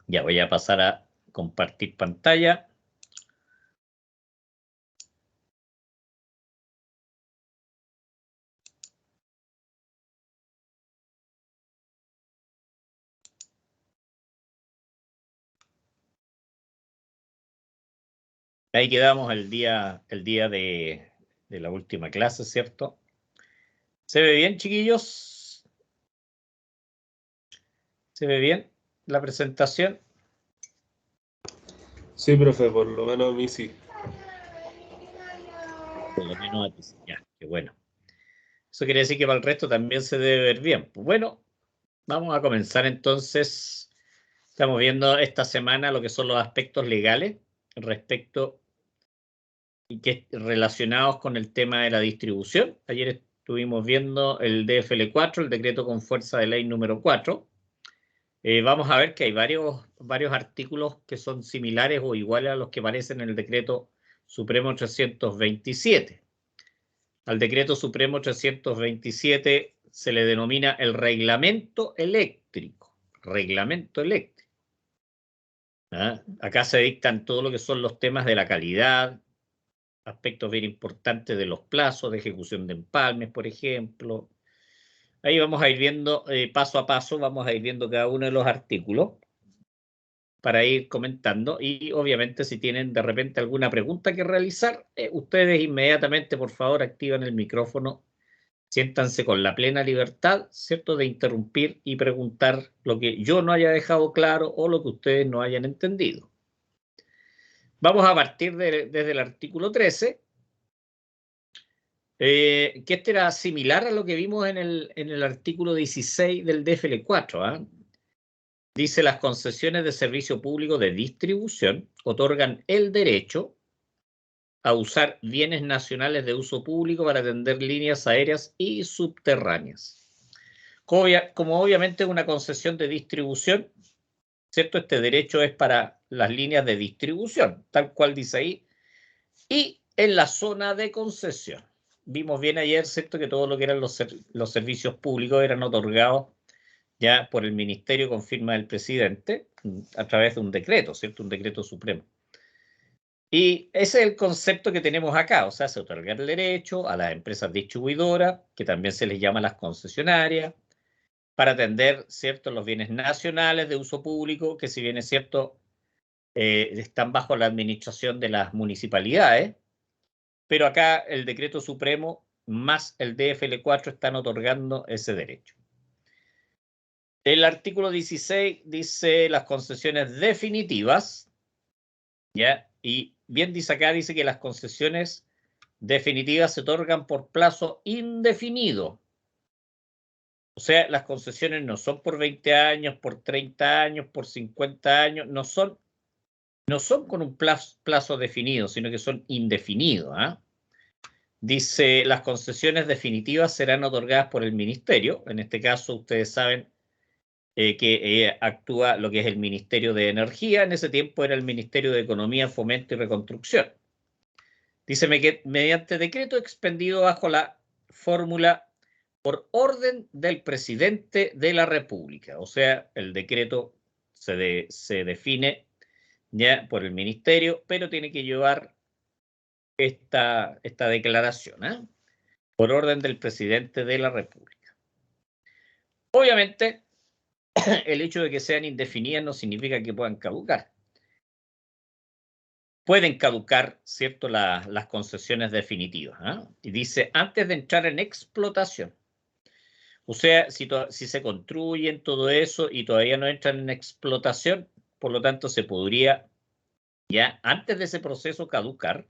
Ya voy a pasar a compartir pantalla. Ahí quedamos el día de la última clase, ¿cierto? ¿Se ve bien, chiquillos? ¿Se ve bien la presentación? Sí, profe, por lo menos a mí sí. Por lo menos a ti sí. Ya, qué bueno. Eso quiere decir que para el resto también se debe ver bien. Pues bueno, vamos a comenzar entonces. Estamos viendo esta semana lo que son los aspectos legales respecto y que relacionados con el tema de la distribución. Ayer estuvimos viendo el DFL4, el decreto con fuerza de ley número 4. Vamos a ver que hay varios artículos que son similares o iguales a los que aparecen en el decreto Supremo 327. Al decreto Supremo 327 se le denomina el reglamento eléctrico. Reglamento eléctrico. ¿Ah? Acá se dictan todo lo que son los temas de la calidad, aspectos bien importantes de los plazos de ejecución de empalmes, por ejemplo. Ahí vamos a ir viendo paso a paso, vamos a ir viendo cada uno de los artículos para ir comentando y obviamente si tienen de repente alguna pregunta que realizar, ustedes inmediatamente por favor activan el micrófono, siéntanse con la plena libertad, ¿cierto?, de interrumpir y preguntar lo que yo no haya dejado claro o lo que ustedes no hayan entendido. Vamos a partir desde el artículo 13, que este era similar a lo que vimos en el artículo 16 del DFL4. ¿Ah? Dice, las concesiones de servicio público de distribución otorgan el derecho a usar bienes nacionales de uso público para atender líneas aéreas y subterráneas. Como obviamente es una concesión de distribución, ¿cierto? Este derecho es para las líneas de distribución, tal cual dice ahí, y en la zona de concesión. Vimos bien ayer, ¿cierto?, que todo lo que eran los servicios públicos eran otorgados ya por el Ministerio con firma del presidente a través de un decreto, ¿cierto?, un decreto supremo. Y ese es el concepto que tenemos acá, o sea, se otorga el derecho a las empresas distribuidoras, que también se les llama las concesionarias, para atender, ¿cierto?, los bienes nacionales de uso público, que si bien es cierto, están bajo la administración de las municipalidades, pero acá el decreto supremo más el DFL4 están otorgando ese derecho. El artículo 16 dice las concesiones definitivas, ¿ya? Y bien dice acá, dice que las concesiones definitivas se otorgan por plazo indefinido. O sea, las concesiones no son por 20 años, por 30 años, por 50 años, no son con un plazo definido, sino que son indefinidos. ¿Ah? Dice, las concesiones definitivas serán otorgadas por el ministerio. En este caso, ustedes saben que actúa lo que es el Ministerio de Energía. En ese tiempo era el Ministerio de Economía, Fomento y Reconstrucción. Dice que mediante decreto expendido bajo la fórmula por orden del presidente de la República. O sea, el decreto se define ya por el ministerio, pero tiene que llevar esta declaración, ¿eh? Por orden del presidente de la República. Obviamente, el hecho de que sean indefinidas no significa que puedan caducar. Pueden caducar, ¿cierto?, las concesiones definitivas. ¿Eh? Y dice, antes de entrar en explotación. O sea, si se construyen todo eso y todavía no entran en explotación, por lo tanto se podría ya antes de ese proceso caducar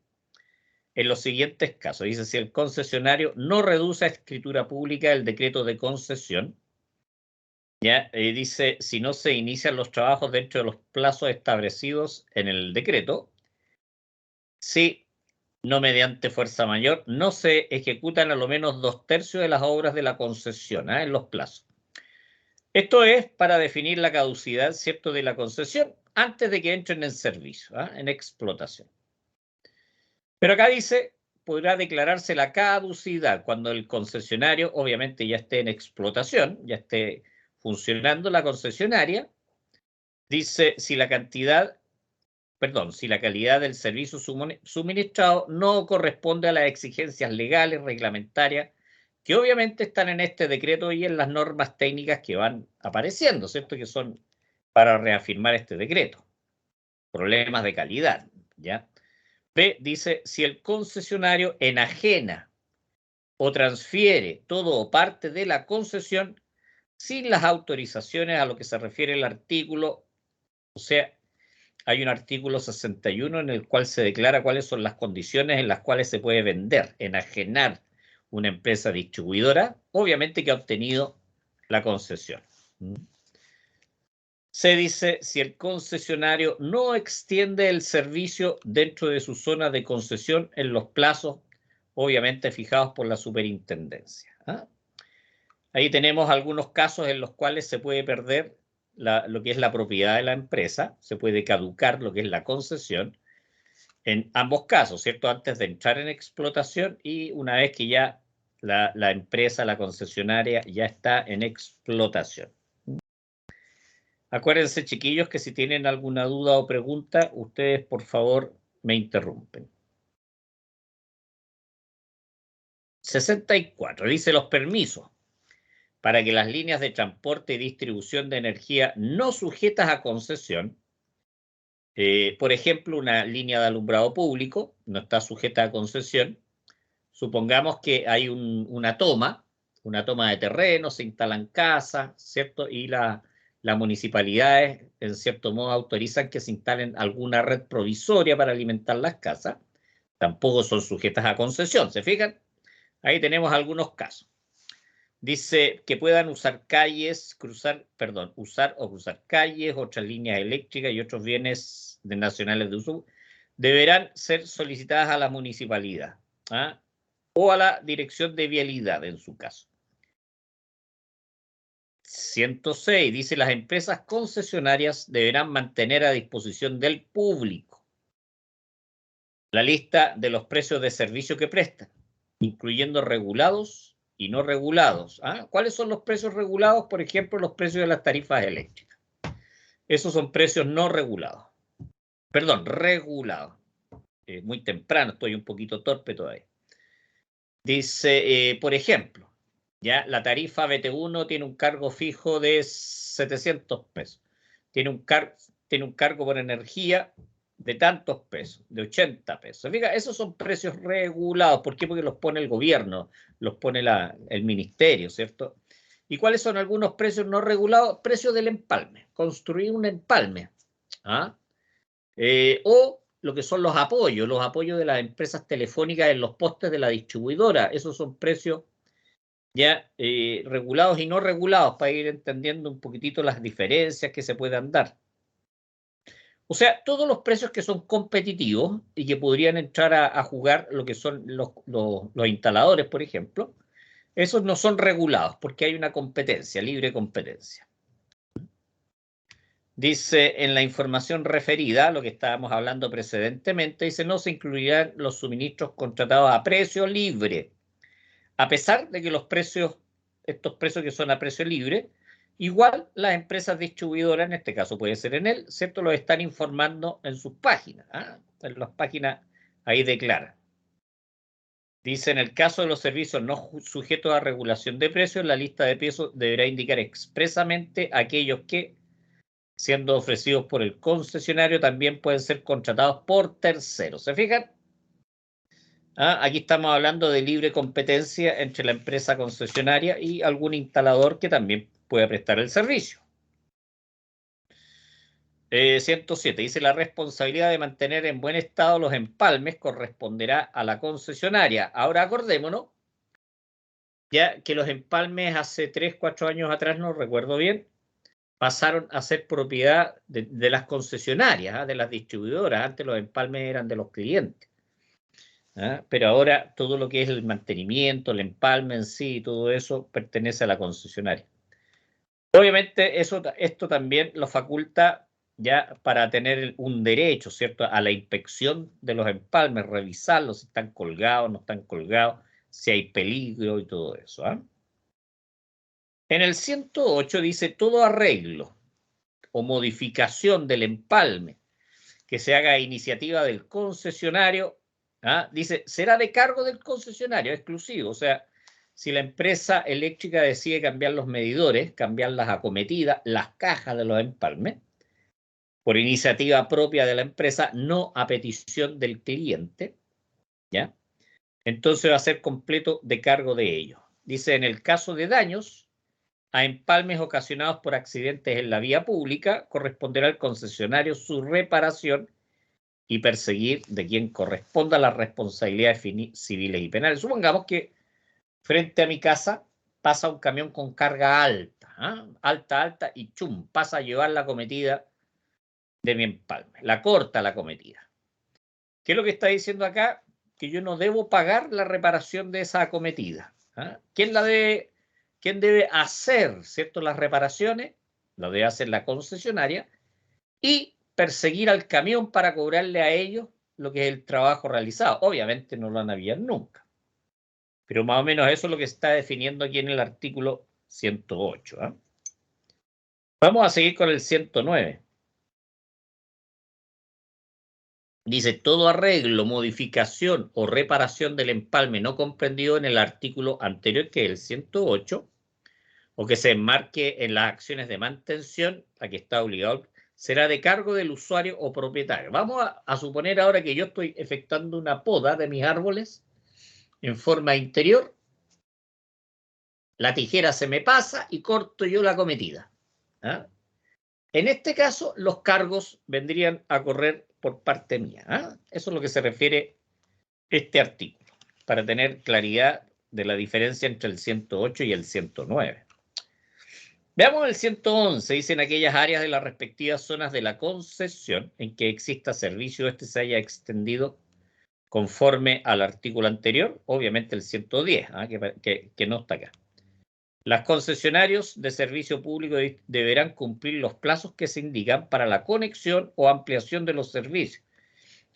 en los siguientes casos. Dice, si el concesionario no reduce a escritura pública el decreto de concesión, ya dice, si no se inician los trabajos dentro de los plazos establecidos en el decreto, si no mediante fuerza mayor, no se ejecutan a lo menos 2/3 de las obras de la concesión en los plazos. Esto es para definir la caducidad, ¿cierto?, de la concesión antes de que entren en servicio, en explotación. Pero acá dice, podrá declararse la caducidad cuando el concesionario obviamente ya esté en explotación, ya esté funcionando la concesionaria, Dice, si la calidad del servicio suministrado no corresponde a las exigencias legales, reglamentarias, que obviamente están en este decreto y en las normas técnicas que van apareciendo, ¿cierto? Que son para reafirmar este decreto. Problemas de calidad, ¿ya? B, dice, si el concesionario enajena o transfiere todo o parte de la concesión sin las autorizaciones a lo que se refiere el artículo, o sea, hay un artículo 61 en el cual se declara cuáles son las condiciones en las cuales se puede vender, enajenar una empresa distribuidora, obviamente que ha obtenido la concesión. Se dice, si el concesionario no extiende el servicio dentro de su zona de concesión en los plazos, obviamente fijados por la superintendencia. Ahí tenemos algunos casos en los cuales se puede perder lo que es la propiedad de la empresa, se puede caducar lo que es la concesión, en ambos casos, ¿cierto? Antes de entrar en explotación y una vez que ya la empresa, la concesionaria, ya está en explotación. Acuérdense, chiquillos, que si tienen alguna duda o pregunta, ustedes, por favor, me interrumpen. 64, dice los permisos para que las líneas de transporte y distribución de energía no sujetas a concesión, por ejemplo, una línea de alumbrado público no está sujeta a concesión. Supongamos que hay una toma de terreno, se instalan casas, ¿cierto? Y las municipalidades, en cierto modo, autorizan que se instalen alguna red provisoria para alimentar las casas. Tampoco son sujetas a concesión, ¿se fijan? Ahí tenemos algunos casos. Dice que puedan usar calles, usar o cruzar calles, otras líneas eléctricas y otros bienes nacionales de uso, deberán ser solicitadas a la municipalidad o a la dirección de vialidad en su caso. 106, dice las empresas concesionarias deberán mantener a disposición del público la lista de los precios de servicio que prestan, incluyendo regulados y no regulados. ¿Cuáles son los precios regulados? Por ejemplo, los precios de las tarifas eléctricas. Esos son precios no regulados. Perdón, regulados. Muy temprano, estoy un poquito torpe todavía. Dice, por ejemplo, ya la tarifa BT1 tiene un cargo fijo de 700 pesos. Tiene un cargo por energía de tantos pesos, de 80 pesos. Fíjate, esos son precios regulados. ¿Por qué? Porque los pone el gobierno, los pone el ministerio, ¿cierto? ¿Y cuáles son algunos precios no regulados? Precios del empalme, construir un empalme. O lo que son los apoyos de las empresas telefónicas en los postes de la distribuidora. Esos son precios ya regulados y no regulados, para ir entendiendo un poquitito las diferencias que se puedan dar. O sea, todos los precios que son competitivos y que podrían entrar a jugar lo que son los instaladores, por ejemplo, esos no son regulados porque hay una competencia, libre competencia. Dice, en la información referida, lo que estábamos hablando precedentemente, dice, no se incluirán los suministros contratados a precio libre, a pesar de que estos precios que son a precio libre, igual las empresas distribuidoras, en este caso puede ser Enel, ¿cierto? Lo están informando en sus páginas. En las páginas ahí declaran. Dice, en el caso de los servicios no sujetos a regulación de precios, la lista de precios deberá indicar expresamente aquellos que, siendo ofrecidos por el concesionario, también pueden ser contratados por terceros. ¿Se fijan? Aquí estamos hablando de libre competencia entre la empresa concesionaria y algún instalador que también puede prestar el servicio. 107, dice, la responsabilidad de mantener en buen estado los empalmes corresponderá a la concesionaria. Ahora acordémonos, ya que los empalmes hace 3, 4 años atrás, no recuerdo bien, pasaron a ser propiedad de las concesionarias, de las distribuidoras. Antes los empalmes eran de los clientes. Pero ahora todo lo que es el mantenimiento, el empalme en sí, todo eso pertenece a la concesionaria. Obviamente esto también lo faculta ya para tener un derecho, ¿cierto? A la inspección de los empalmes, revisarlos si están colgados, no están colgados, si hay peligro y todo eso. En el 108 dice todo arreglo o modificación del empalme que se haga a iniciativa del concesionario, dice, será de cargo del concesionario exclusivo. O sea, si la empresa eléctrica decide cambiar los medidores, cambiar las acometidas, las cajas de los empalmes, por iniciativa propia de la empresa, no a petición del cliente, ¿ya? Entonces va a ser completo de cargo de ellos. Dice, en el caso de daños a empalmes ocasionados por accidentes en la vía pública, corresponderá al concesionario su reparación y perseguir de quien corresponda las responsabilidades civiles y penales. Supongamos que frente a mi casa pasa un camión con carga alta, alta, y chum, pasa a llevar la cometida de mi empalme, la corta la cometida. ¿Qué es lo que está diciendo acá? Que yo no debo pagar la reparación de esa acometida. ¿Quién debe hacer, cierto, las reparaciones? Lo debe hacer la concesionaria y perseguir al camión para cobrarle a ellos lo que es el trabajo realizado. Obviamente no lo van a pillar nunca. Pero más o menos eso es lo que está definiendo aquí en el artículo 108. Vamos a seguir con el 109. Dice, todo arreglo, modificación o reparación del empalme no comprendido en el artículo anterior, que es el 108, o que se enmarque en las acciones de mantención a que está obligado, será de cargo del usuario o propietario. Vamos a suponer ahora que yo estoy efectuando una poda de mis árboles en forma interior. La tijera se me pasa y corto yo la cometida. En este caso, los cargos vendrían a correr por parte mía. Eso es lo que se refiere este artículo, para tener claridad de la diferencia entre el 108 y el 109. Veamos el 111. Dice, en aquellas áreas de las respectivas zonas de la concesión en que exista servicio, este se haya extendido conforme al artículo anterior, obviamente el 110, que no está acá. Los concesionarios de servicio público deberán cumplir los plazos que se indican para la conexión o ampliación de los servicios.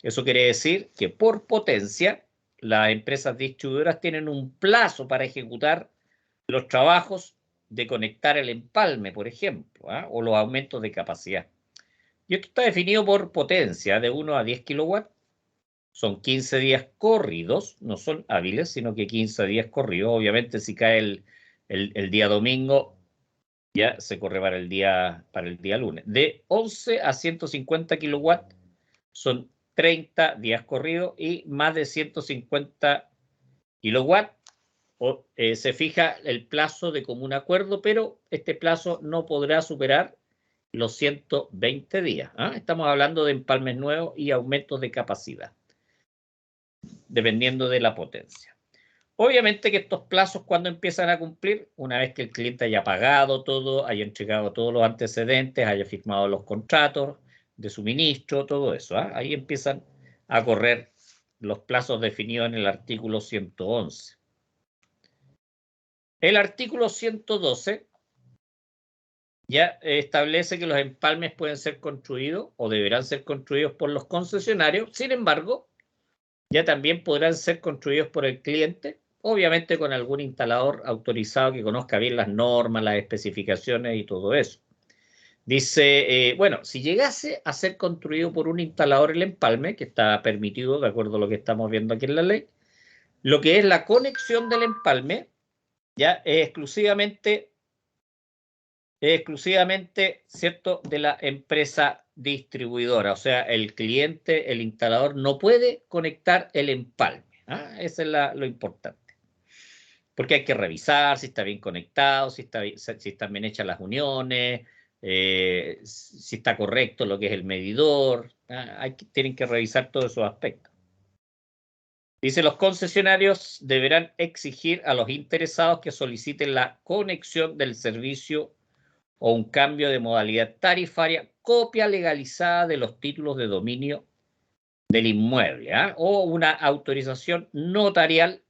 Eso quiere decir que por potencia, las empresas distribuidoras tienen un plazo para ejecutar los trabajos de conectar el empalme, por ejemplo, o los aumentos de capacidad. Y esto está definido por potencia, de 1 a 10 kilowatts. Son 15 días corridos, no son hábiles, sino que 15 días corridos. Obviamente, si cae el día domingo, ya se corre para el día lunes. De 11 a 150 kilowatts son 30 días corridos, y más de 150 kilowatts se fija el plazo de común acuerdo, pero este plazo no podrá superar los 120 días. Estamos hablando de empalmes nuevos y aumentos de capacidad, dependiendo de la potencia. Obviamente que estos plazos, cuando empiezan a cumplir, una vez que el cliente haya pagado todo, haya entregado todos los antecedentes, haya firmado los contratos de suministro, todo eso, ahí empiezan a correr los plazos definidos en el artículo 111. El artículo 112 ya establece que los empalmes pueden ser construidos o deberán ser construidos por los concesionarios. Sin embargo, ya también podrán ser construidos por el cliente, obviamente con algún instalador autorizado que conozca bien las normas, las especificaciones y todo eso. Dice, bueno, si llegase a ser construido por un instalador el empalme, que está permitido de acuerdo a lo que estamos viendo aquí en la ley, lo que es la conexión del empalme ya es exclusivamente, ¿cierto?, de la empresa distribuidora. O sea, el cliente, el instalador, no puede conectar el empalme. Eso es lo importante. Porque hay que revisar si está bien conectado, si están bien hechas las uniones, si está correcto lo que es el medidor. Tienen que revisar todos esos aspectos. Dice, los concesionarios deberán exigir a los interesados que soliciten la conexión del servicio o un cambio de modalidad tarifaria, copia legalizada de los títulos de dominio del inmueble, o una autorización notarial,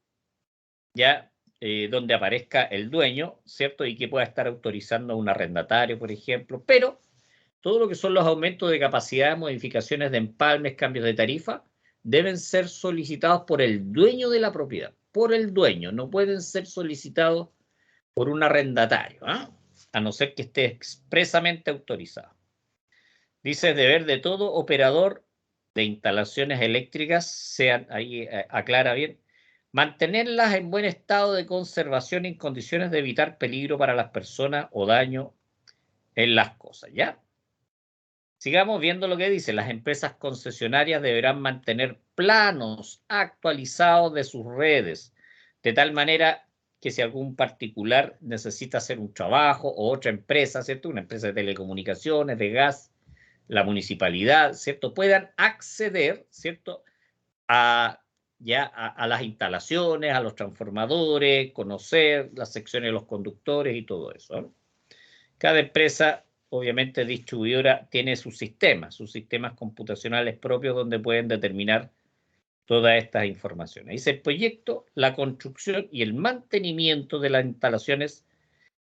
donde aparezca el dueño, ¿cierto? Y que pueda estar autorizando a un arrendatario, por ejemplo. Pero todo lo que son los aumentos de capacidad, modificaciones de empalmes, cambios de tarifa, deben ser solicitados por el dueño de la propiedad, por el dueño. No pueden ser solicitados por un arrendatario, a no ser que esté expresamente autorizado. Dice deber de todo operador de instalaciones eléctricas, ahí aclara bien, mantenerlas en buen estado de conservación en condiciones de evitar peligro para las personas o daño en las cosas, ¿ya? Sigamos viendo lo que dice. Las empresas concesionarias deberán mantener planos actualizados de sus redes, de tal manera que si algún particular necesita hacer un trabajo o otra empresa, ¿cierto? Una empresa de telecomunicaciones, de gas, la municipalidad, ¿cierto? Puedan acceder, ¿cierto? A las instalaciones, a los transformadores, conocer las secciones de los conductores y todo eso, ¿no? Cada empresa, obviamente distribuidora, tiene sus sistemas computacionales propios donde pueden determinar todas estas informaciones. Dice el proyecto, la construcción y el mantenimiento de las instalaciones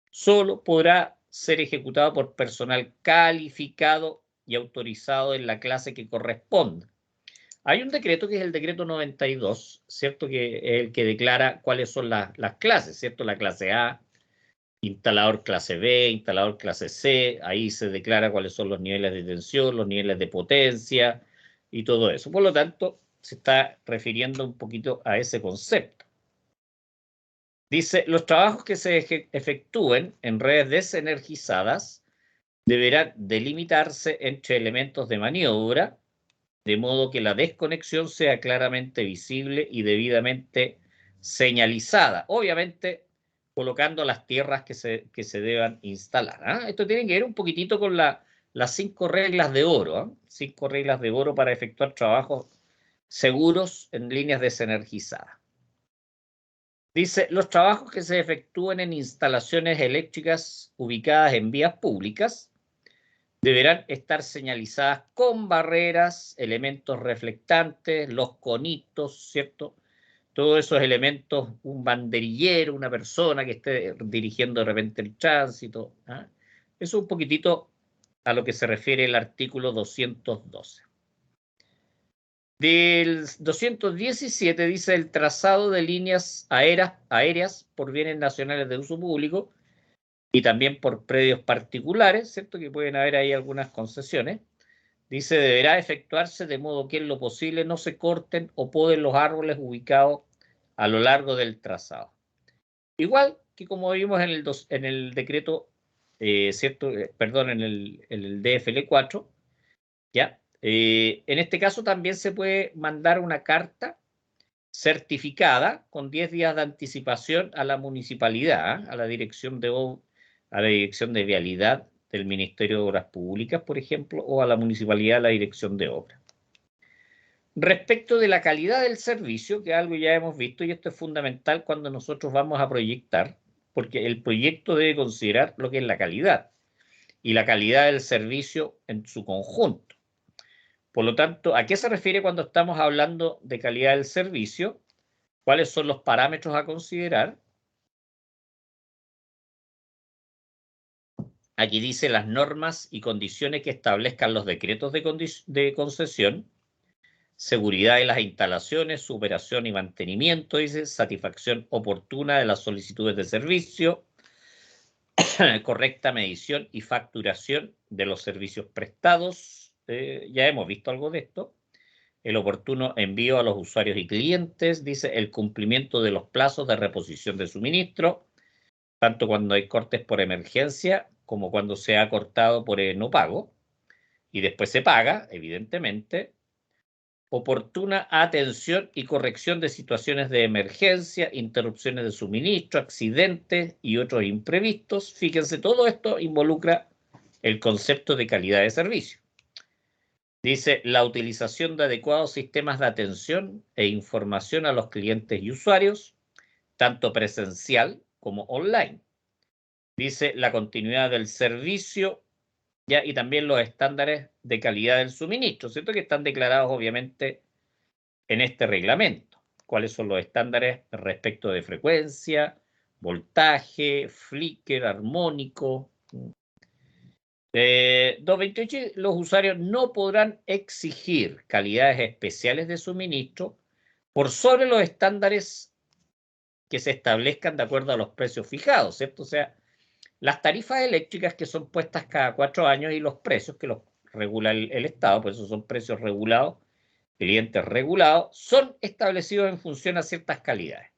solo podrá ser ejecutado por personal calificado y autorizado en la clase que corresponda. Hay un decreto que es el decreto 92, ¿cierto? Que es el que declara cuáles son las clases, ¿cierto? La clase A, instalador clase B, instalador clase C, ahí se declara cuáles son los niveles de tensión, los niveles de potencia y todo eso. Por lo tanto, se está refiriendo un poquito a ese concepto. Dice, los trabajos que se efectúen en redes desenergizadas deberán delimitarse entre elementos de maniobra, de modo que la desconexión sea claramente visible y debidamente señalizada. Obviamente, colocando las tierras que se deban instalar, ¿ah? Esto tiene que ver un poquitito con las 5 reglas de oro, ¿ah? 5 reglas de oro para efectuar trabajos seguros en líneas desenergizadas. Dice, los trabajos que se efectúen en instalaciones eléctricas ubicadas en vías públicas deberán estar señalizadas con barreras, elementos reflectantes, los conitos, ¿cierto? Todos esos elementos, un banderillero, una persona que esté dirigiendo de repente el tránsito, ¿ah? Eso es un poquitito a lo que se refiere el artículo 212. Del 217 dice el trazado de líneas aéreas por bienes nacionales de uso público y también por predios particulares, ¿cierto? Que pueden haber ahí algunas concesiones. Dice, deberá efectuarse de modo que en lo posible no se corten o poden los árboles ubicados a lo largo del trazado. Igual que como vimos en el decreto, ¿cierto? Perdón, en el DFL4, ¿ya? En este caso también se puede mandar una carta certificada con 10 días de anticipación a la municipalidad, a la dirección de vialidad del Ministerio de Obras Públicas, por ejemplo, o a la municipalidad, a la dirección de obras. Respecto de la calidad del servicio, que es algo ya hemos visto, y esto es fundamental cuando nosotros vamos a proyectar, porque el proyecto debe considerar lo que es la calidad y la calidad del servicio en su conjunto. Por lo tanto, ¿a qué se refiere cuando estamos hablando de calidad del servicio? ¿Cuáles son los parámetros a considerar? Aquí dice las normas y condiciones que establezcan los decretos de concesión, seguridad de las instalaciones, su operación y mantenimiento, dice, satisfacción oportuna de las solicitudes de servicio, correcta medición y facturación de los servicios prestados. Ya hemos visto algo de esto. El oportuno envío a los usuarios y clientes, dice, el cumplimiento de los plazos de reposición de suministro, tanto cuando hay cortes por emergencia como cuando se ha cortado por no pago, y después se paga, evidentemente. Oportuna atención y corrección de situaciones de emergencia, interrupciones de suministro, accidentes y otros imprevistos. Fíjense, todo esto involucra el concepto de calidad de servicio. Dice, la utilización de adecuados sistemas de atención e información a los clientes y usuarios, tanto presencial como online. Dice, la continuidad del servicio, ¿ya? Y también los estándares de calidad del suministro, ¿cierto? Que están declarados, obviamente, en este reglamento. ¿Cuáles son los estándares respecto de frecuencia, voltaje, flicker, armónico? 228, los usuarios no podrán exigir calidades especiales de suministro por sobre los estándares que se establezcan de acuerdo a los precios fijados, ¿cierto? O sea, las tarifas eléctricas que son puestas cada 4 años y los precios que los regula el Estado, por eso son precios regulados, clientes regulados, son establecidos en función a ciertas calidades.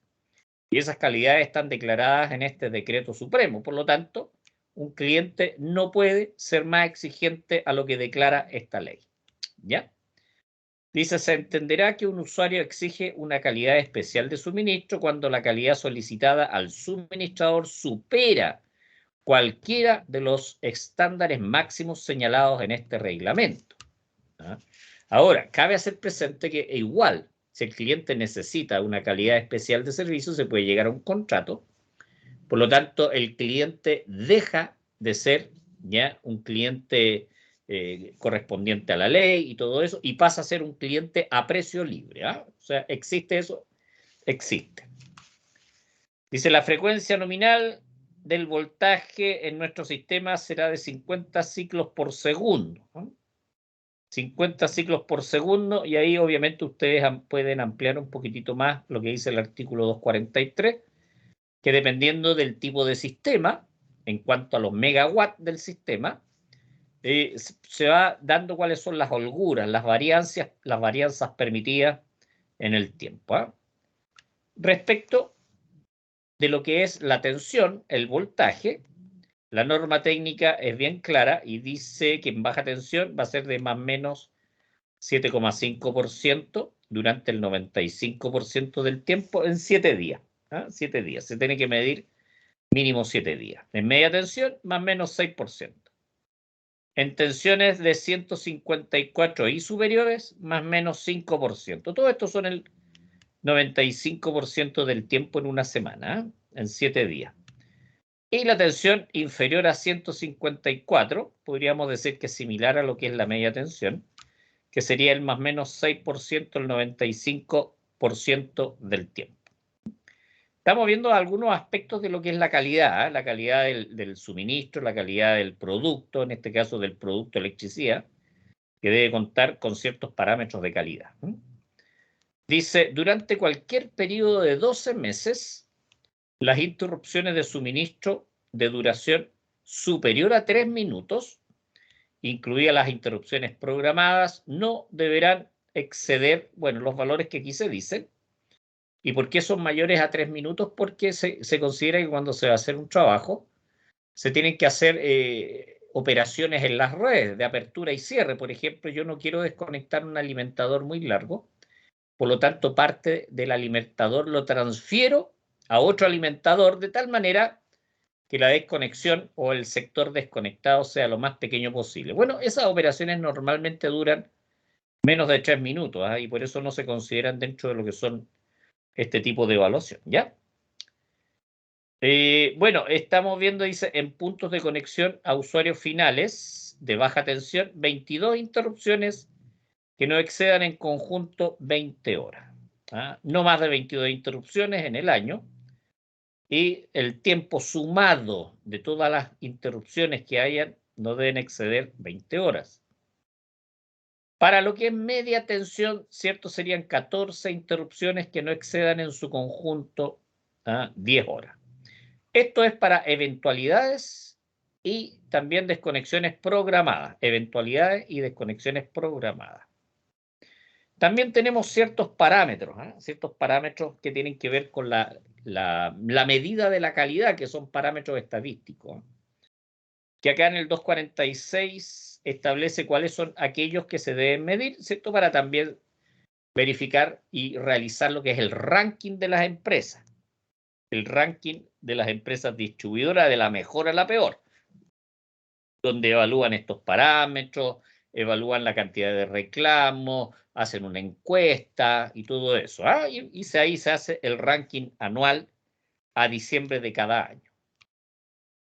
Y esas calidades están declaradas en este decreto supremo. Por lo tanto, un cliente no puede ser más exigente a lo que declara esta ley. ¿Ya? Dice, se entenderá que un usuario exige una calidad especial de suministro cuando la calidad solicitada al suministrador supera cualquiera de los estándares máximos señalados en este reglamento. ¿Ah? Ahora, cabe hacer presente que igual, si el cliente necesita una calidad especial de servicio, se puede llegar a un contrato. Por lo tanto, el cliente deja de ser ya un cliente correspondiente a la ley y todo eso, y pasa a ser un cliente a precio libre. ¿Ah? O sea, ¿existe eso? Existe. Dice, la frecuencia nominal del voltaje en nuestro sistema será de 50 ciclos por segundo. ¿No? 50 ciclos por segundo, y ahí obviamente ustedes pueden ampliar un poquitito más lo que dice el artículo 243, que dependiendo del tipo de sistema, en cuanto a los megawatts del sistema, se va dando cuáles son las holguras, las varianzas permitidas en el tiempo. ¿Ah? Respecto de lo que es la tensión, el voltaje, la norma técnica es bien clara y dice que en baja tensión va a ser de más o menos 7,5% durante el 95% del tiempo en 7 días. ¿Ah? 7 días. Se tiene que medir mínimo 7 días. En media tensión, más o menos 6%. En tensiones de 154 y superiores, más o menos 5%. Todo esto son el 95% del tiempo en una semana, ¿eh? En 7 días. Y la tensión inferior a 154, podríamos decir que es similar a lo que es la media tensión, que sería el más o menos 6%, el 95% del tiempo. Estamos viendo algunos aspectos de lo que es la calidad, ¿eh? La calidad del suministro, la calidad del producto, en este caso del producto electricidad, que debe contar con ciertos parámetros de calidad. Dice, durante cualquier periodo de 12 meses, las interrupciones de suministro de duración superior a 3 minutos, incluidas las interrupciones programadas, no deberán exceder, bueno, los valores que aquí se dicen. ¿Y por qué son mayores a 3 minutos? Porque se considera que cuando se va a hacer un trabajo, se tienen que hacer operaciones en las redes de apertura y cierre. Por ejemplo, yo no quiero desconectar un alimentador muy largo, por lo tanto, parte del alimentador lo transfiero a otro alimentador de tal manera que la desconexión o el sector desconectado sea lo más pequeño posible. Bueno, esas operaciones normalmente duran menos de 3 minutos, ¿eh? Y por eso no se consideran dentro de lo que son este tipo de evaluación, ¿ya? Bueno, estamos viendo, dice, en puntos de conexión a usuarios finales de baja tensión, 22 interrupciones que no excedan en conjunto 20 horas. ¿Ah? No más de 22 interrupciones en el año. Y el tiempo sumado de todas las interrupciones que hayan no deben exceder 20 horas. Para lo que es media tensión, ¿cierto? Serían 14 interrupciones que no excedan en su conjunto 10 horas. Esto es para eventualidades y también desconexiones programadas. Eventualidades y desconexiones programadas. También tenemos ciertos parámetros que tienen que ver con la medida de la calidad, que son parámetros estadísticos. Que acá en el 246 establece cuáles son aquellos que se deben medir, ¿cierto? Para también verificar y realizar lo que es el ranking de las empresas. El ranking de las empresas distribuidoras de la mejor a la peor, donde evalúan estos parámetros, evalúan la cantidad de reclamos, hacen una encuesta y todo eso. Y ahí se hace el ranking anual a diciembre de cada año.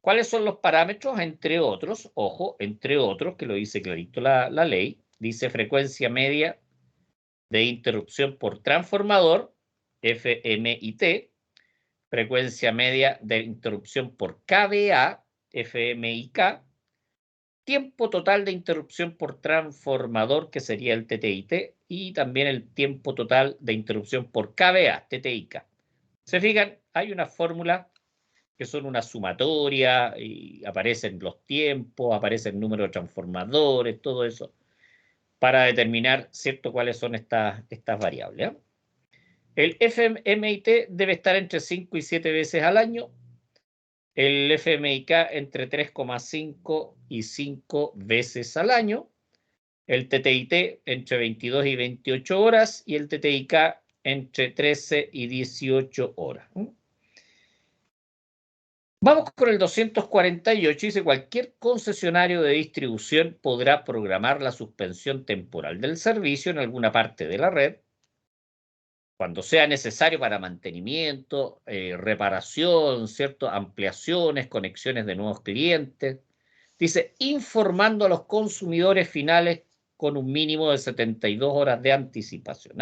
¿Cuáles son los parámetros? Entre otros, ojo, entre otros, que lo dice clarito la ley, dice frecuencia media de interrupción por transformador, FMIT, frecuencia media de interrupción por KVA, FMIK, tiempo total de interrupción por transformador, que sería el TTIT, y también el tiempo total de interrupción por KVA, TTIK. ¿Se fijan? Hay una fórmula que son una sumatoria, y aparecen los tiempos, aparece el número de transformadores, todo eso, para determinar, ¿cierto?, cuáles son estas variables. El FMIT debe estar entre 5 y 7 veces al año. El FMIK entre 3,5 y 5 veces al año. El TTIT entre 22 y 28 horas y el TTIK entre 13 y 18 horas. Vamos con el 248. Dice, cualquier concesionario de distribución podrá programar la suspensión temporal del servicio en alguna parte de la red cuando sea necesario para mantenimiento, reparación, ¿cierto?, ampliaciones, conexiones de nuevos clientes. Dice, informando a los consumidores finales con un mínimo de 72 horas de anticipación.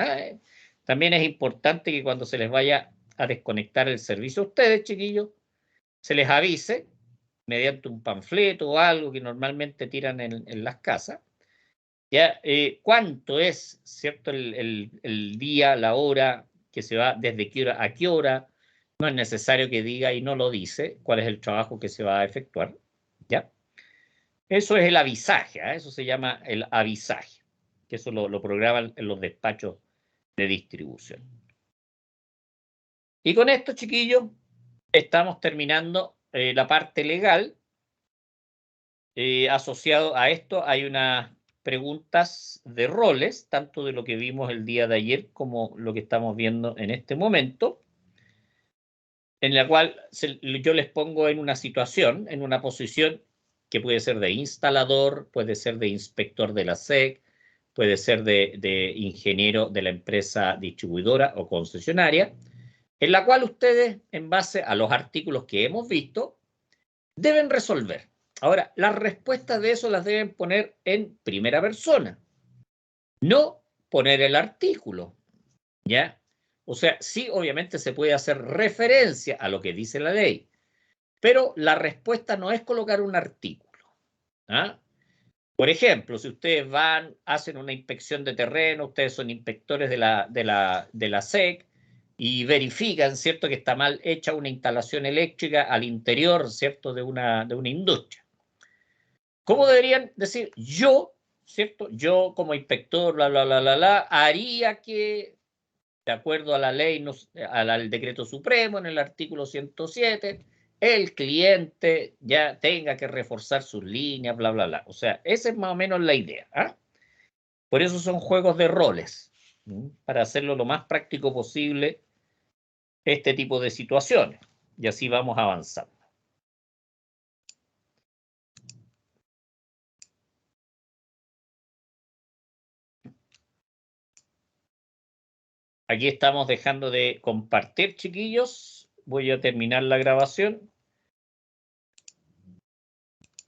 También es importante que cuando se les vaya a desconectar el servicio a ustedes, chiquillos, se les avise mediante un panfleto o algo que normalmente tiran en las casas, ¿ya? ¿Cuánto es, cierto, el día, la hora que se va, desde qué hora a qué hora? No es necesario que diga, y no lo dice, cuál es el trabajo que se va a efectuar, ¿ya? Eso es el avisaje, eso se llama el avisaje, que eso lo programan en los despachos de distribución. Y con esto, chiquillos, estamos terminando la parte legal. Asociado a esto hay unas preguntas de roles, tanto de lo que vimos el día de ayer como lo que estamos viendo en este momento, en la cual yo les pongo en una situación, en una posición que puede ser de instalador, puede ser de inspector de la SEC, puede ser de ingeniero de la empresa distribuidora o concesionaria, en la cual ustedes, en base a los artículos que hemos visto, deben resolver. Ahora, las respuestas de eso las deben poner en primera persona, no poner el artículo, ¿ya? O sea, sí, obviamente se puede hacer referencia a lo que dice la ley, pero la respuesta no es colocar un artículo. ¿Ah? Por ejemplo, si ustedes van, hacen una inspección de terreno, ustedes son inspectores de la SEC y verifican, ¿cierto?, que está mal hecha una instalación eléctrica al interior, ¿cierto?, de una industria. ¿Cómo deberían decir? Yo, ¿cierto? Yo como inspector, bla, bla, bla, bla, bla, haría que, de acuerdo a la ley, al decreto supremo, en el artículo 107, el cliente ya tenga que reforzar sus líneas, bla, bla, bla. O sea, esa es más o menos la idea. Por eso son juegos de roles, para hacerlo lo más práctico posible este tipo de situaciones. Y así vamos avanzando. Aquí estamos dejando de compartir, chiquillos. Voy a terminar la grabación.